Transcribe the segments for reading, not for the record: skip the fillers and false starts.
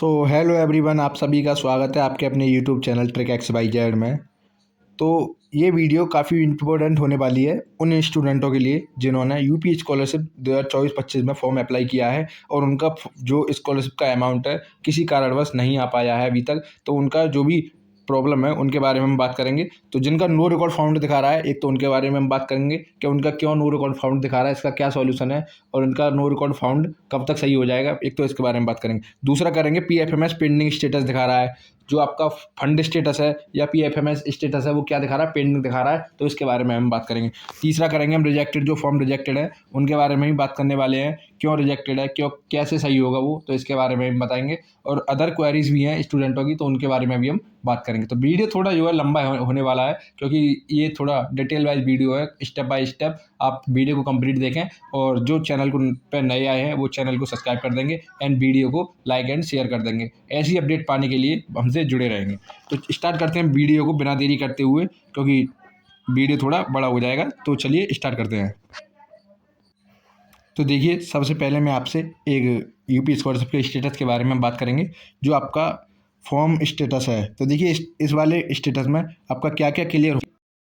Hello everyone, आप सभी का स्वागत है आपके अपने YouTube channel trick X Y Z में। तो ये वीडियो काफ़ी इम्पोर्टेंट होने वाली है उन स्टूडेंटों के लिए जिन्होंने यूपी स्कॉलरशिप 2024-25 में फॉर्म अप्लाई किया है और उनका जो स्कॉलरशिप का अमाउंट है किसी कारणवश नहीं आ पाया है अभी तक। तो उनका जो भी प्रॉब्लम है उनके बारे में हम बात करेंगे। तो जिनका नो रिकॉर्ड फाउंड दिखा रहा है, एक तो उनके बारे में हम बात करेंगे कि उनका क्यों नो रिकॉर्ड फाउंड दिखा रहा है, इसका क्या सॉल्यूशन है और उनका नो रिकॉर्ड फाउंड कब तक सही हो जाएगा, एक तो इसके बारे में बात करेंगे। दूसरा करेंगे पीएफएमएस पेंडिंग स्टेटस दिखा रहा है, जो आपका फंड स्टेटस है या पीएफएमएस स्टेटस है वो क्या दिखा रहा है, पेंडिंग दिखा रहा है, तो इसके बारे में हम बात करेंगे। तीसरा करेंगे हम रिजेक्टेड, जो फॉर्म रिजेक्टेड है उनके बारे में ही बात करने वाले हैं, क्यों रिजेक्टेड है, क्यों कैसे सही होगा वो, तो इसके बारे में हम बताएंगे। और अदर क्वेरीज भी हैं स्टूडेंटों की, तो उनके बारे में भी हम बात करेंगे। तो वीडियो थोड़ा जो है लंबा होने वाला है क्योंकि ये थोड़ा डिटेल वाइज वीडियो है, स्टेप बाय स्टेप आप वीडियो को कंप्लीट देखें। और जो चैनल को पे नए आए हैं वो चैनल को सब्सक्राइब कर देंगे एंड वीडियो को लाइक एंड शेयर कर देंगे। ऐसी अपडेट पाने के लिए हमसे जुड़े रहेंगे। तो स्टार्ट करते हैं वीडियो को बिना देरी करते हुए, क्योंकि वीडियो थोड़ा बड़ा हो जाएगा। तो चलिए स्टार्ट करते हैं। तो देखिए, सबसे पहले मैं आपसे एक यूपी स्कॉलरशिप के स्टेटस के बारे में बात करेंगे, जो आपका फॉर्म स्टेटस है। तो देखिए, इस वाले स्टेटस में आपका क्या क्या क्लियर हो,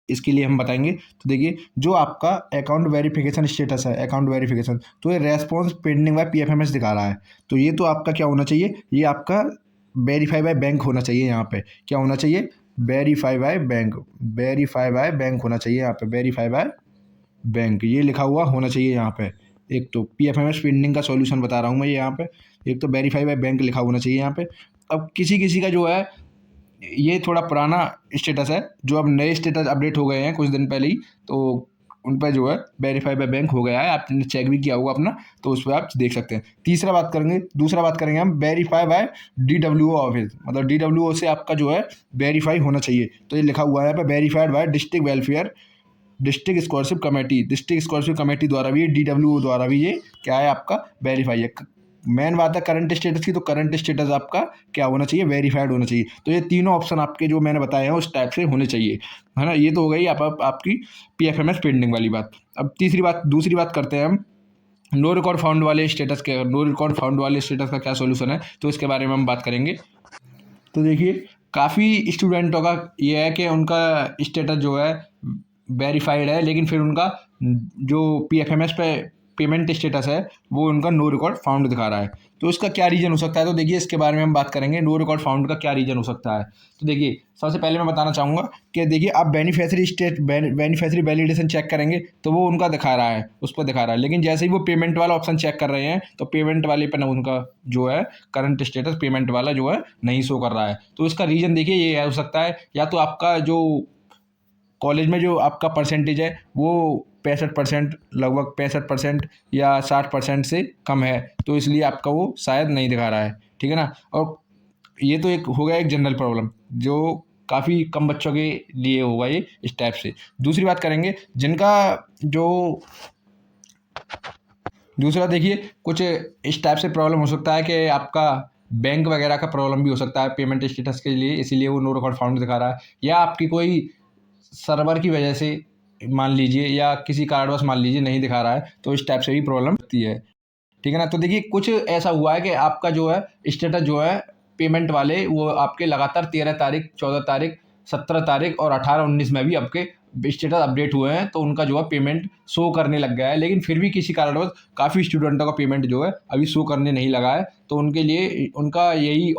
इसके लिए हम बताएंगे। तो देखिए, जो आपका अकाउंट वेरिफिकेशन स्टेटस है, अकाउंट वेरिफिकेशन, तो ये रेस्पॉन्स पेंडिंग बाय पीएफएमएस दिखा रहा है। तो ये तो आपका क्या होना चाहिए, ये आपका वेरीफाई बाय बैंक होना चाहिए। यहाँ पे क्या होना चाहिए, verify by bank, verify by bank होना चाहिए। यहाँ पे वेरीफाई बाय बैंक ये लिखा हुआ होना चाहिए। यहाँ पे एक तो पीएफएमएस पेंडिंग का सॉल्यूशन बता रहा हूँ मैं, ये यहाँ पे एक तो वेरीफाई बाय बैंक लिखा होना चाहिए यहाँ पे। अब किसी किसी का जो है ये थोड़ा पुराना स्टेटस है, जो अब नए स्टेटस अपडेट हो गए हैं कुछ दिन पहले ही, तो उन पर जो है वेरीफाई बाय बैंक हो गया है। आपने चेक भी किया होगा अपना, तो उस पर आप देख सकते हैं। दूसरा बात करेंगे हम वेरीफाई बाय डीडब्ल्यूओ ऑफिस, मतलब डीडब्ल्यूओ से आपका जो है वेरीफाई होना चाहिए। तो ये लिखा हुआ है यहाँ पे verified bye district scholarship committee द्वारा भी, डीडब्ल्यूओ द्वारा भी ये क्या है, आपका वेरीफाई है। मेन बात है करंट स्टेटस की, तो करंट स्टेटस आपका क्या होना चाहिए, वेरीफाइड होना चाहिए। तो ये तीनों ऑप्शन आपके जो मैंने बताए हैं उस टाइप से होने चाहिए, है ना। ये तो हो गई आपकी पीएफएमएस पेंडिंग वाली बात। अब दूसरी बात करते हैं हम नो रिकॉर्ड फाउंड वाले स्टेटस के। नो रिकॉर्ड फाउंड वाले स्टेटस का क्या सोल्यूशन है, तो इसके बारे में हम बात करेंगे। तो देखिए, काफ़ी स्टूडेंटों का ये है कि उनका स्टेटस जो है वेरीफाइड है, लेकिन फिर उनका जो पीएफएमएस पे पेमेंट स्टेटस है वो उनका नो रिकॉर्ड फाउंड दिखा रहा है। तो इसका क्या रीज़न हो सकता है, तो देखिए इसके बारे में हम बात करेंगे, नो रिकॉर्ड फाउंड का क्या रीज़न हो सकता है। तो देखिए, सबसे पहले मैं बताना चाहूँगा कि देखिए, आप बेनिफिशियरी वैलिडेशन चेक करेंगे तो वो उनका दिखा रहा है, उस पर दिखा रहा है। लेकिन जैसे ही वो पेमेंट वाला ऑप्शन चेक कर रहे हैं तो पेमेंट वाले पर उनका जो है करंट स्टेटस पेमेंट वाला जो है नहीं शो कर रहा है। तो इसका रीज़न देखिए ये हो सकता है, या तो आपका जो कॉलेज में जो आपका परसेंटेज है वो 65%, लगभग 65% या 60% से कम है, तो इसलिए आपका वो शायद नहीं दिखा रहा है, ठीक है ना। और ये तो एक हो गया एक जनरल प्रॉब्लम जो काफ़ी कम बच्चों के लिए होगा ये इस टाइप से। दूसरी बात करेंगे जिनका जो दूसरा देखिए, कुछ इस टाइप से प्रॉब्लम हो सकता है कि आपका बैंक वगैरह का प्रॉब्लम भी हो सकता है पेमेंट स्टेटस के लिए, इसीलिए वो नो रिकॉर्ड फाउंड दिखा रहा है। या आपकी कोई सर्वर की वजह से मान लीजिए, या किसी कारणवश मान लीजिए नहीं दिखा रहा है, तो इस टाइप से भी प्रॉब्लम होती है, ठीक है ना। तो देखिए, कुछ ऐसा हुआ है कि आपका जो है स्टेटस जो है पेमेंट वाले वो आपके लगातार 13 तारीख, 14 तारीख, 17 तारीख और 18, 19 में भी आपके स्टेटस अपडेट हुए हैं, तो उनका जो है पेमेंट शो करने लग गया है। लेकिन फिर भी किसी कारणवश काफ़ी स्टूडेंटों का पेमेंट जो है अभी शो करने नहीं लगा है। तो उनके लिए उनका यही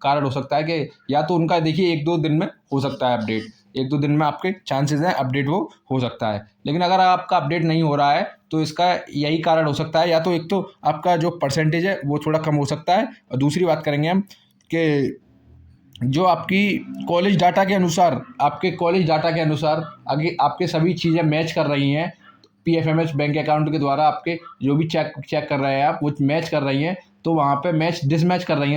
कारण हो सकता है कि या तो उनका देखिए 1-2 दिन में हो सकता है अपडेट, 1-2 दिन में आपके चांसेस हैं अपडेट वो हो सकता है। लेकिन अगर आपका अपडेट नहीं हो रहा है तो इसका यही कारण हो सकता है, या तो एक तो आपका जो परसेंटेज है वो थोड़ा कम हो सकता है, और दूसरी बात करेंगे हम कि जो आपकी कॉलेज डाटा के अनुसार, आगे आपके सभी चीज़ें मैच कर रही हैं, पीएफएमएस बैंक अकाउंट के द्वारा आपके जो भी चेक कर रहे हैं आप, वो मैच कर रही हैं, तो वहाँ पे डिसमैच कर रही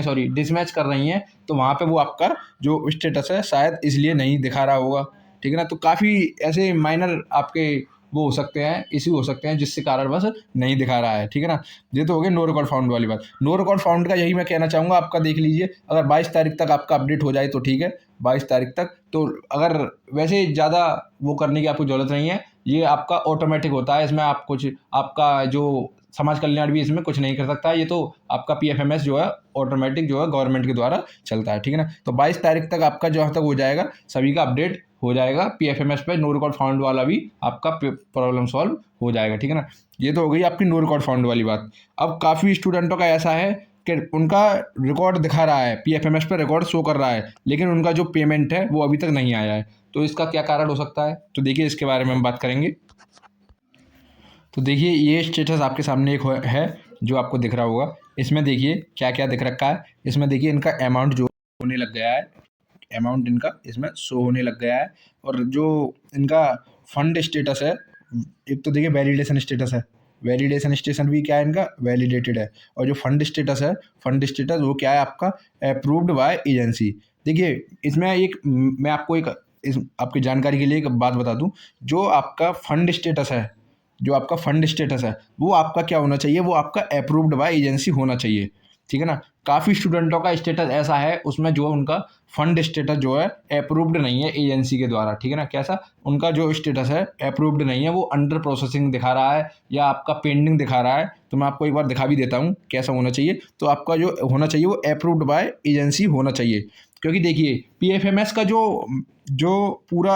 हैं, तो वहाँ पे वो आपका जो स्टेटस है शायद इसलिए नहीं दिखा रहा होगा, ठीक है ना। तो काफ़ी ऐसे माइनर आपके वो हो सकते हैं, इश्यू हो सकते हैं जिससे कारण बस नहीं दिखा रहा है, ठीक है ना। ये तो हो गया नो रिकॉर्ड फाउंड वाली बात। नो रिकॉर्ड फाउंड का यही मैं कहना चाहूँगा, आपका देख लीजिए, अगर 22 तारीख तक आपका अपडेट हो जाए तो ठीक है, 22 तारीख तक। तो अगर वैसे ज़्यादा वो करने की आपको ज़रूरत नहीं है, ये आपका ऑटोमेटिक होता है, इसमें आप कुछ आपका जो समाज कल्याण भी इसमें कुछ नहीं कर सकता है। ये तो आपका PFMS जो है ऑटोमेटिक जो है गवर्नमेंट के द्वारा चलता है, ठीक है ना। तो 22 तारीख तक आपका जहाँ तक हो जाएगा सभी का अपडेट हो जाएगा PFMS पे। नो रिकॉर्ड फाउंड वाला भी आपका प्रॉब्लम सॉल्व हो जाएगा, ठीक है ना। ये तो हो गई आपकी नो रिकॉर्ड फाउंड वाली बात। अब काफ़ी स्टूडेंटों का ऐसा है कि उनका रिकॉर्ड दिखा रहा है, PFMS पे रिकॉर्ड शो कर रहा है, लेकिन उनका जो पेमेंट है वो अभी तक नहीं आया है। तो इसका क्या कारण हो सकता है, तो देखिए इसके बारे में हम बात करेंगे। तो देखिए ये स्टेटस आपके सामने एक है जो आपको दिख रहा होगा। इसमें देखिए क्या क्या दिख रखा है। इसमें देखिए इनका अमाउंट जो होने लग गया है, अमाउंट इनका इसमें शो होने लग गया है। और जो इनका फंड स्टेटस है, एक तो देखिए वैलिडेशन स्टेटस है, वैलिडेशन स्टेशन भी क्या है इनका वैलिडेटेड है। और जो फंड स्टेटस है, फंड स्टेटस वो क्या है आपका अप्रूव्ड बाय एजेंसी। देखिए इसमें एक मैं आपको एक इस आपकी जानकारी के लिए एक बात बता दूं। जो आपका फंड स्टेटस है, जो आपका फंड स्टेटस है वो आपका क्या होना चाहिए, वो आपका अप्रूव्ड बाय एजेंसी होना चाहिए, ठीक है ना। काफ़ी स्टूडेंटों का स्टेटस ऐसा है उसमें जो उनका फंड स्टेटस जो है अप्रूव्ड नहीं है एजेंसी के द्वारा, ठीक है ना। कैसा उनका जो स्टेटस है अप्रूव्ड नहीं है, वो अंडर प्रोसेसिंग दिखा रहा है या आपका पेंडिंग दिखा रहा है। तो मैं आपको एक बार दिखा भी देता हूँ कैसा होना चाहिए। तो आपका जो होना चाहिए वो अप्रूव्ड बाय एजेंसी होना चाहिए। क्योंकि देखिए PFMS का जो जो पूरा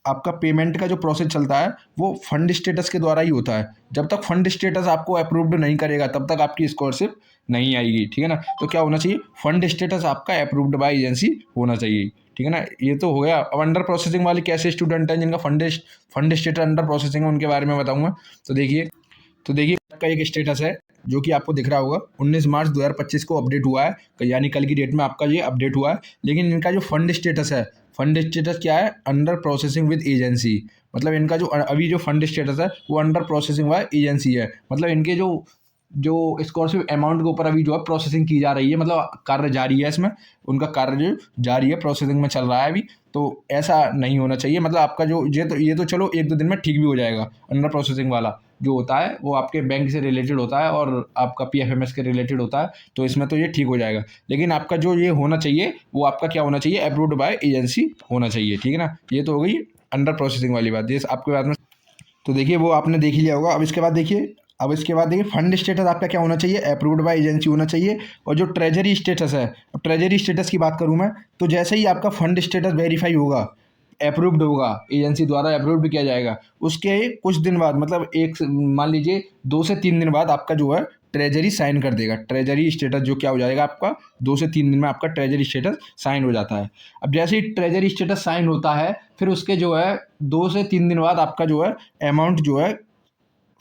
आपका पेमेंट का जो प्रोसेस चलता है वो फंड स्टेटस के द्वारा ही होता है। जब तक फंड स्टेटस आपको अप्रूव्ड नहीं करेगा तब तक आपकी स्कॉलरशिप नहीं आएगी, ठीक है ना। तो क्या होना चाहिए, फंड स्टेटस आपका अप्रूव्ड बाय एजेंसी होना चाहिए, ठीक है ना। ये तो हो गया। अब अंडर प्रोसेसिंग वाले कैसे स्टूडेंट हैं जिनका फंड स्टेटस अंडर प्रोसेसिंग है उनके बारे में बताऊंगा। तो देखिए आपका एक स्टेटस है जो कि आपको दिख रहा होगा 19 मार्च 2025 को अपडेट हुआ है, यानी कल की डेट में आपका ये अपडेट हुआ है। लेकिन इनका जो फंड स्टेटस है, फंड स्टेटस क्या है, अंडर प्रोसेसिंग विद एजेंसी। मतलब इनका जो अभी जो फंड स्टेटस है वो अंडर प्रोसेसिंग बाय एजेंसी है। मतलब इनके जो जो स्कॉलरशिप अमाउंट के ऊपर अभी जो है प्रोसेसिंग की जा रही है, मतलब कार्य जारी है इसमें, उनका कार्य जो जारी है, प्रोसेसिंग में चल रहा है अभी। तो ऐसा नहीं होना चाहिए। मतलब आपका जो ये तो चलो 1-2 दिन में ठीक भी हो जाएगा। अंडर प्रोसेसिंग वाला जो होता है वो आपके बैंक से रिलेटेड होता है और आपका PFMS के रिलेटेड होता है, तो इसमें तो ये ठीक हो जाएगा। लेकिन आपका जो ये होना चाहिए वो आपका क्या होना चाहिए, अप्रूव्ड बाय एजेंसी होना चाहिए, ठीक है ना। ये तो हो गई अंडर प्रोसेसिंग वाली बात, ये आपके बाद में। तो देखिए वो आपने देख ही लिया होगा। अब इसके बाद देखिए फंड स्टेटस आपका क्या होना चाहिए, अप्रूव्ड बाय एजेंसी होना चाहिए। और जो ट्रेजरी स्टेटस है, अब ट्रेजरी स्टेटस की बात करूं मैं, तो जैसे ही आपका फंड स्टेटस वेरीफाई होगा, अप्रूव्ड होगा, एजेंसी द्वारा अप्रूव्ड किया जाएगा, उसके कुछ दिन बाद, मतलब मान लीजिए 2 से 3 दिन बाद आपका जो है ट्रेजरी साइन कर देगा। ट्रेजरी स्टेटस जो क्या हो जाएगा आपका 2 से 3 दिन में आपका ट्रेजरी स्टेटस साइन हो जाता है। अब जैसे ही ट्रेजरी स्टेटस साइन होता है फिर उसके जो है 2 से 3 दिन बाद आपका जो है अमाउंट जो है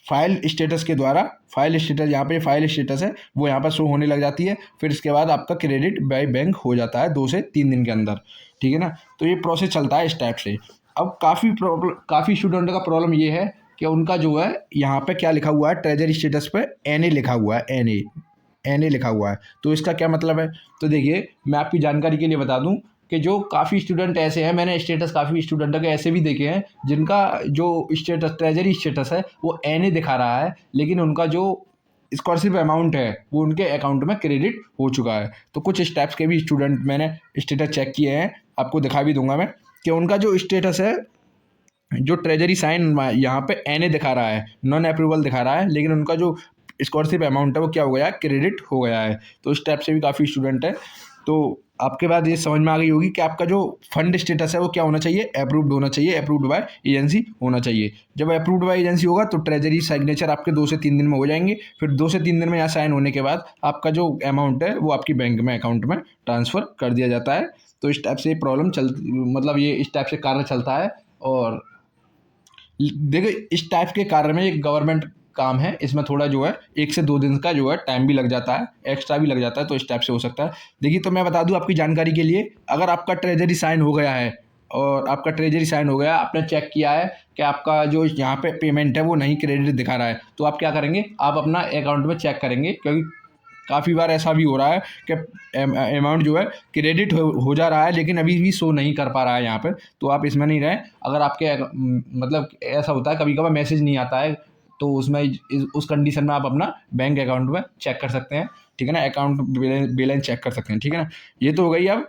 फाइल स्टेटस के द्वारा, फाइल स्टेटस यहाँ पे फाइल स्टेटस है वो यहाँ पर शो होने लग जाती है। फिर इसके बाद आपका क्रेडिट बाय बैंक हो जाता है 2 से 3 दिन के अंदर, ठीक है ना। तो ये प्रोसेस चलता है इस टाइप से। अब काफ़ी स्टूडेंटों का प्रॉब्लम ये है कि उनका जो है यहाँ पे क्या लिखा हुआ है, ट्रेजरी स्टेटस पे NA लिखा हुआ है, NA लिखा हुआ है। तो इसका क्या मतलब है, तो देखिए मैं आपकी जानकारी के लिए बता दूं कि जो काफ़ी स्टूडेंट ऐसे हैं, मैंने स्टेटस काफ़ी स्टूडेंटों के ऐसे भी देखे हैं जिनका जो स्टेटस ट्रेजरी स्टेटस है वो NA दिखा रहा है, लेकिन उनका जो स्कॉलरशिप अमाउंट है वो उनके अकाउंट में क्रेडिट हो चुका है। तो कुछ इस टाइप्स के भी स्टूडेंट मैंने स्टेटस चेक किए हैं, आपको दिखा भी दूंगा मैं, कि उनका जो स्टेटस है, जो ट्रेजरी साइन यहाँ पे NA दिखा रहा है, नॉन अप्रूवल दिखा रहा है, लेकिन उनका जो स्कॉलरशिप अमाउंट है वो क्या हो गया, क्रेडिट हो गया है। तो इस टाइप से भी काफ़ी स्टूडेंट है। तो आपके बाद ये समझ में आ गई होगी कि आपका जो फंड स्टेटस है वो क्या होना चाहिए, अप्रूव्ड होना चाहिए, अप्रूव्ड बाय एजेंसी होना चाहिए। जब अप्रूव्ड बाय एजेंसी होगा तो ट्रेजरी सिग्नेचर आपके 2 से 3 दिन में हो जाएंगे। फिर 2 से 3 दिन में यहाँ साइन होने के बाद आपका जो अमाउंट है वो आपकी बैंक में अकाउंट में ट्रांसफ़र कर दिया जाता है। तो इस टाइप से प्रॉब्लम मतलब ये इस टाइप से कार्य चलता है। और देखिए इस टाइप के कार्य में एक गवर्नमेंट काम है, इसमें थोड़ा जो है 1 से 2 दिन का जो है टाइम भी लग जाता है, एक्स्ट्रा भी लग जाता है। तो इस टाइप से हो सकता है। देखिए तो मैं बता दूं आपकी जानकारी के लिए, अगर आपका ट्रेजरी साइन हो गया है और आपका ट्रेजरी साइन हो गया, आपने चेक किया है कि आपका जो यहाँ पे पेमेंट है वो नहीं क्रेडिट दिखा रहा है, तो आप क्या करेंगे, आप अपना अकाउंट में चेक करेंगे। क्योंकि काफ़ी बार ऐसा भी हो रहा है कि अमाउंट जो है क्रेडिट हो जा रहा है लेकिन अभी भी शो नहीं कर पा रहा है यहाँ पर। तो आप इसमें नहीं रहें। अगर आपके मतलब ऐसा होता है कभी कभार मैसेज नहीं आता है, तो उसमें उस कंडीशन में आप अपना बैंक अकाउंट में चेक कर सकते हैं, ठीक है ना। अकाउंट बैलेंस चेक कर सकते हैं, ठीक है ना। ये तो हो गई अब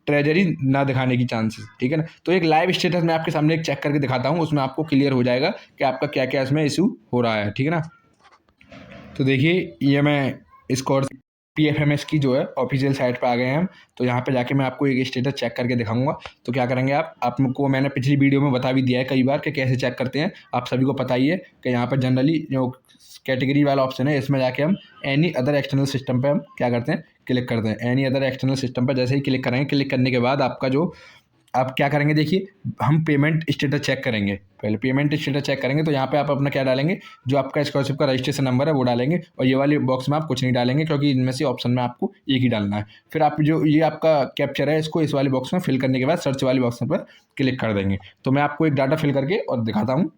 ट्रेजरी ना दिखाने की चांसेस, ठीक है ना। तो एक लाइव स्टेटस मैं आपके सामने एक चेक करके दिखाता हूँ, उसमें आपको क्लियर हो जाएगा कि आपका क्या क्या इसमें इशू हो रहा है, ठीक है ना। तो देखिए ये मैं स्कॉलरशिप PFMS की जो है ऑफिशियल साइट पे आ गए हैं हम। तो यहाँ पे जाके मैं आपको एक स्टेटस चेक करके दिखाऊंगा। तो क्या करेंगे आप, आपको मैंने पिछली वीडियो में बता भी दिया है कई बार कि कैसे चेक करते हैं, आप सभी को पता ही है कि यहाँ पर जनरली जो कैटेगरी वाला ऑप्शन है इसमें जाके हम एनी अदर एक्सटर्नल सिस्टम पे हम क्या करते हैं, क्लिक करते हैं। एनी अदर एक्सटर्नल सिस्टम पर जैसे ही क्लिक करेंगे, क्लिक करने के बाद आपका जो आप क्या करेंगे, देखिए हम पेमेंट स्टेटस चेक करेंगे। पहले पेमेंट स्टेटस चेक करेंगे तो यहाँ पे आप अपना क्या डालेंगे, जो आपका स्कॉलरशिप का रजिस्ट्रेशन नंबर है वो डालेंगे, और ये वाले बॉक्स में आप कुछ नहीं डालेंगे क्योंकि इनमें से ऑप्शन में आपको एक ही डालना है। फिर आप जो ये आपका कैप्चर है इसको इस वाले बॉक्स में फिल करने के बाद सर्च वाले बॉक्स पर क्लिक कर देंगे। तो मैं आपको एक डाटा फिल करके और दिखाता हूँ।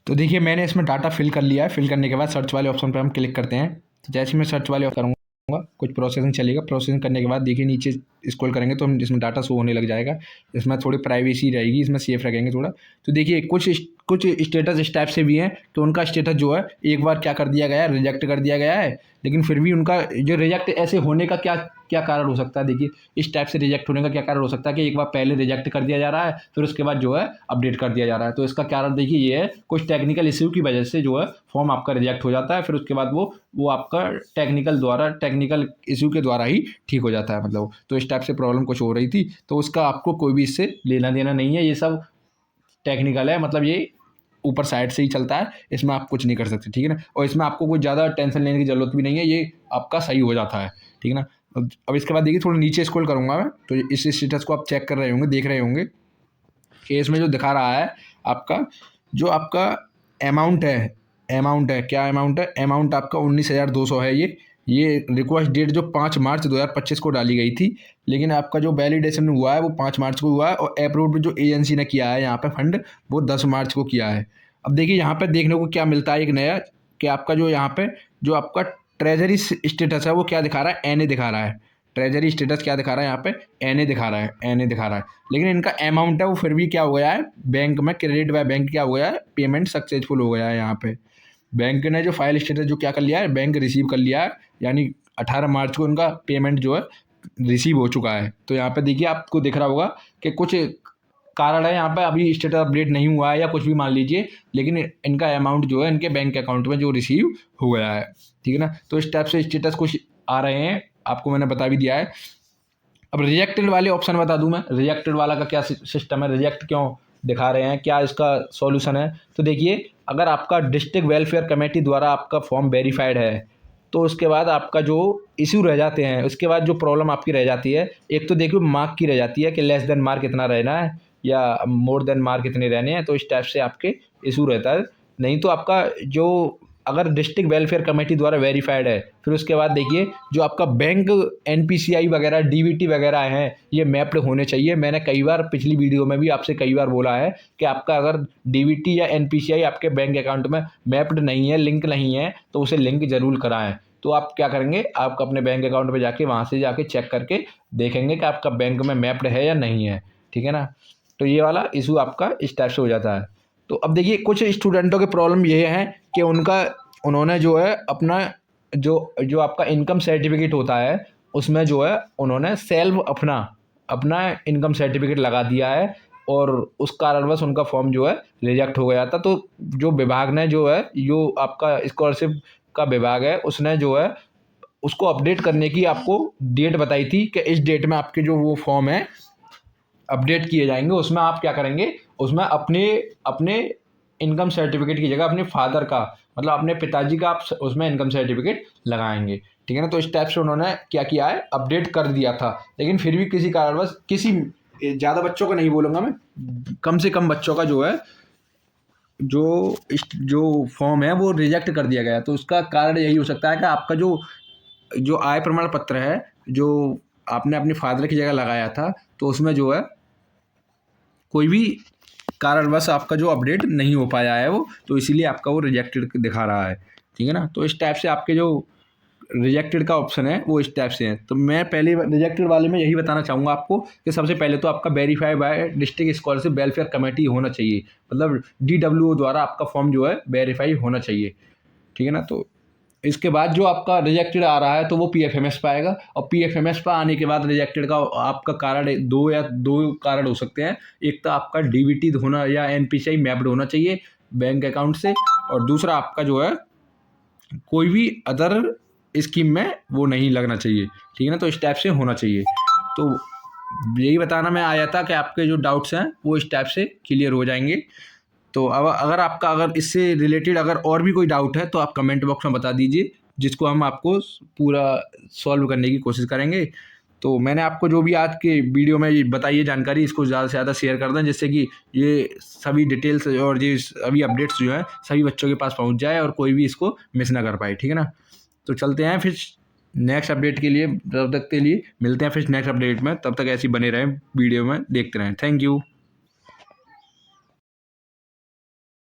तो देखिए मैंने इसमें डाटा फिल कर लिया है। फिल करने के बाद सर्च वाले ऑप्शन पर हम क्लिक करते हैं। तो जैसे मैं सर्च वाले ऑप्शन करूँगा, कुछ प्रोसेसिंग चलेगा। प्रोसेसिंग करने के बाद देखिए नीचे स्क्रॉल करेंगे तो हम इसमें डाटा शो होने लग जाएगा। इसमें थोड़ी प्राइवेसी रहेगी, इसमें सेफ रखेंगे थोड़ा। तो देखिए कुछ स्टेटस इस टाइप से भी हैं कि उनका स्टेटस जो है एक बार क्या कर दिया गया है, रिजेक्ट कर दिया गया है, लेकिन फिर भी उनका जो रिजेक्ट ऐसे होने का क्या क्या कारण हो सकता है। देखिए इस टाइप से रिजेक्ट होने का क्या कारण हो सकता है कि एक बार पहले रिजेक्ट कर दिया जा रहा है, फिर उसके बाद जो है अपडेट कर दिया जा रहा है। तो इसका कारण देखिए ये है, कुछ टेक्निकल इश्यू की वजह से जो है फॉर्म आपका रिजेक्ट हो जाता है, फिर उसके बाद वो आपका टेक्निकल इशू के द्वारा ही ठीक हो जाता है मतलब। तो इस टाइप से प्रॉब्लम कुछ हो रही थी, तो उसका आपको कोई भी इससे लेना देना नहीं है, ये सब टेक्निकल है, मतलब ये ऊपर साइड से ही चलता है, इसमें आप कुछ नहीं कर सकते, ठीक है ना। और इसमें आपको कोई ज़्यादा टेंशन लेने की ज़रूरत भी नहीं है, ये आपका सही हो जाता है, ठीक है ना। अब इसके बाद देखिए थोड़ा नीचे स्क्रॉल करूँगा मैं, तो इस स्टेटस को आप चेक कर रहे होंगे, देख रहे होंगे कि इसमें जो दिखा रहा है आपका, जो आपका अमाउंट है क्या अमाउंट है, अमाउंट आपका 19,200 है। ये रिक्वेस्ट डेट जो 5 मार्च 2025 को डाली गई थी, लेकिन आपका जो वैलिडेशन हुआ है वो 5 मार्च को हुआ है, और अप्रूव्ड जो एजेंसी ने किया है यहाँ पे फंड, वो 10 मार्च को किया है। अब देखिए यहाँ पे देखने को क्या मिलता है एक नया, कि आपका जो यहाँ पे जो आपका ट्रेजरी स्टेटस है वो क्या दिखा रहा है, एनए दिखा रहा है। ट्रेजरी स्टेटस क्या दिखा रहा है यहाँ पे, एनए दिखा रहा है, एनए दिखा रहा है। लेकिन इनका अमाउंट है वो फिर भी क्या हो गया है, बैंक में क्रेडिट बाय बैंक क्या हो गया है, पेमेंट सक्सेसफुल हो गया है। यहाँ पे बैंक ने जो फाइल स्टेटस जो क्या कर लिया है, बैंक रिसीव कर लिया है, यानी 18 मार्च को उनका पेमेंट जो है रिसीव हो चुका है। तो यहाँ पे देखिए आपको दिख रहा होगा कि कुछ कारण है यहाँ पे, अभी स्टेटस अपडेट नहीं हुआ है या कुछ भी मान लीजिए, लेकिन इनका अमाउंट जो है इनके बैंक अकाउंट में जो रिसीव हो गया है, ठीक है ना। तो इस टाइप से स्टेटस कुछ आ रहे हैं, आपको मैंने बता भी दिया है। अब रिजेक्टेड वाले ऑप्शन बता दूं मैं, रिजेक्टेड वाला का क्या सिस्टम है, रिजेक्ट क्यों दिखा रहे हैं, क्या इसका सॉल्यूशन है। तो देखिए अगर आपका डिस्ट्रिक्ट वेलफेयर कमेटी द्वारा आपका फॉर्म वेरीफाइड है, तो उसके बाद आपका जो इशू रह जाते हैं, उसके बाद जो प्रॉब्लम आपकी रह जाती है, एक तो देखिए मार्क की रह जाती है कि लेस देन मार्क इतना रहना है या मोर देन मार्क इतने रहने हैं, तो इस टाइप से आपके इशू रहता है। नहीं तो आपका जो अगर डिस्ट्रिक्ट वेलफेयर कमेटी द्वारा वेरीफाइड है, फिर उसके बाद देखिए जो आपका बैंक NPCI वगैरह DBT वगैरह हैं, ये मैप्ड होने चाहिए। मैंने कई बार पिछली वीडियो में भी आपसे कई बार बोला है कि आपका अगर DBT या NPCI आपके बैंक अकाउंट में मैप्ड नहीं है, लिंक नहीं है, तो उसे लिंक जरूर कराएं। तो आप क्या करेंगे, आप अपने बैंक अकाउंट पर जाके वहाँ से जाके चेक करके देखेंगे कि आपका बैंक में मैप्ड है या नहीं है, ठीक है ना। तो ये वाला इशू आपका इस टाइप से हो जाता है। तो अब देखिए कुछ स्टूडेंटों के प्रॉब्लम ये है कि उन्होंने जो है अपना जो आपका इनकम सर्टिफिकेट होता है, उसमें जो है उन्होंने सेल्फ अपना इनकम सर्टिफिकेट लगा दिया है, और उस कारणवश उनका फॉर्म जो है रिजेक्ट हो गया था। तो जो विभाग ने जो है, जो आपका स्कॉलरशिप का विभाग है, उसने जो है उसको अपडेट करने की आपको डेट बताई थी कि इस डेट में आपके जो वो फॉर्म है अपडेट किए जाएंगे। उसमें आप क्या करेंगे, उसमें अपने इनकम सर्टिफिकेट की जगह अपने फादर का, मतलब अपने पिताजी का आप उसमें इनकम सर्टिफिकेट लगाएंगे, ठीक है ना। तो इस टाइप से उन्होंने क्या किया है, अपडेट कर दिया था, लेकिन फिर भी किसी कारणवश ज़्यादा बच्चों का नहीं बोलूँगा मैं, कम से कम बच्चों का जो है जो फॉर्म है वो रिजेक्ट कर दिया गया। तो उसका कारण यही हो सकता है कि आपका जो आय प्रमाण पत्र है, जो आपने अपने फादर की जगह लगाया था, तो उसमें जो है कोई भी कारणवश आपका जो अपडेट नहीं हो पाया है वो, तो इसीलिए आपका वो रिजेक्टेड दिखा रहा है, ठीक है ना। तो इस टाइप से आपके जो रिजेक्टेड का ऑप्शन है वो इस टाइप से है। तो मैं पहले रिजेक्टेड वाले में यही बताना चाहूँगा आपको कि सबसे पहले तो आपका verify bye district scholarship welfare committee होना चाहिए, मतलब DWO द्वारा आपका फॉर्म जो है वेरीफाई होना चाहिए, ठीक है ना। तो इसके बाद जो आपका रिजेक्टेड आ रहा है तो वो PFMS पे आएगा, और PFMS पे आने के बाद रिजेक्टेड का आपका कारण दो कारण हो सकते हैं। एक तो आपका DBT होना या NPCI मैप्ड होना चाहिए बैंक अकाउंट से, और दूसरा आपका जो है कोई भी अदर स्कीम में वो नहीं लगना चाहिए, ठीक है ना। तो इस टाइप से होना चाहिए। तो यही बताना मैं आया था कि आपके जो डाउट्स हैं वो इस टाइप से क्लियर हो जाएंगे। तो अब अगर इससे रिलेटेड अगर और भी कोई डाउट है तो आप कमेंट बॉक्स में बता दीजिए, जिसको हम आपको पूरा सॉल्व करने की कोशिश करेंगे। तो मैंने आपको जो भी आज के वीडियो में बताई है जानकारी, इसको ज़्यादा से ज़्यादा शेयर कर दें, जिससे कि ये सभी डिटेल्स और ये सभी अपडेट्स जो हैं सभी बच्चों के पास पहुंच जाए और कोई भी इसको मिस ना कर पाए, ठीक है ना। तो चलते हैं फिर नेक्स्ट अपडेट के लिए, तब तक के लिए मिलते हैं फिर नेक्स्ट अपडेट में। तब तक ऐसे ही बने रहें, वीडियो में देखते रहें। Thank you.